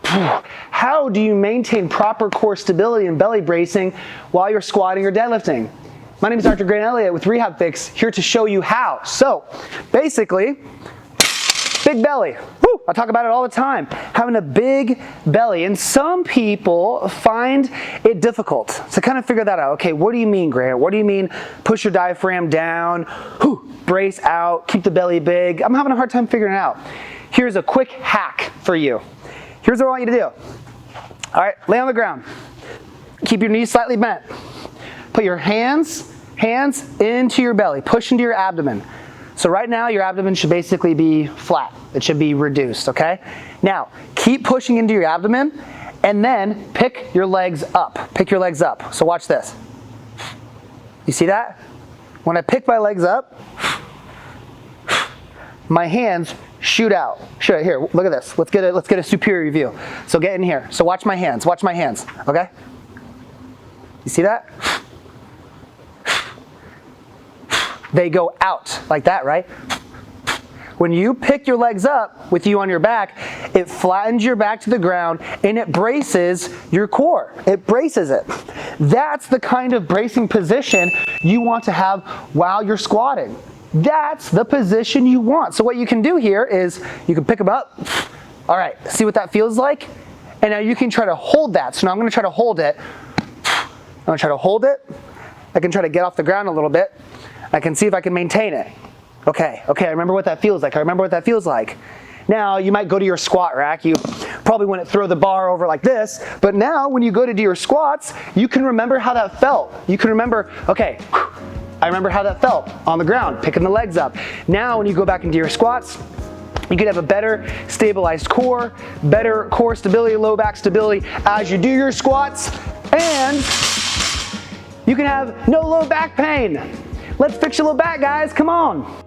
How do you maintain proper core stability and belly bracing while you're squatting or deadlifting? My name is Dr. Grant Elliott with RehabFix, here to show you how. So, basically, big belly. Woo! I talk about it all the time. Having a big belly. And some people find it difficult to kind of figure that out. Okay, what do you mean, Grant? What do you mean push your diaphragm down, brace out, keep the belly big? I'm having a hard time figuring it out. Here's a quick hack for you. Here's what I want you to do. All right, lay on the ground. Keep your knees slightly bent. Put your hands into your belly. Push into your abdomen. So right now, your abdomen should basically be flat. It should be reduced, okay? Now, keep pushing into your abdomen, and then pick your legs up. Pick your legs up. So watch this. You see that? When I pick my legs up, my hands shoot out. Here, look at this. Let's get a superior view. So get in here. So watch my hands, okay? You see that? They go out like that, right? When you pick your legs up with you on your back, it flattens your back to the ground and it braces your core. It braces it. That's the kind of bracing position you want to have while you're squatting. That's the position you want. So what you can do here is you can pick them up. All right, see what that feels like? And now you can try to hold that. So now I'm going to try to hold it. I'm going to try to hold it. I can try to get off the ground a little bit. I can see if I can maintain it. Okay, I remember what that feels like. Now, you might go to your squat rack. You probably wouldn't throw the bar over like this, but now when you go to do your squats, you can remember how that felt. You can remember, okay, I remember how that felt on the ground, picking the legs up. Now, when you go back into your squats, you can have a better stabilized core, better core stability, low back stability as you do your squats, and you can have no low back pain. Let's fix your low back, guys, come on.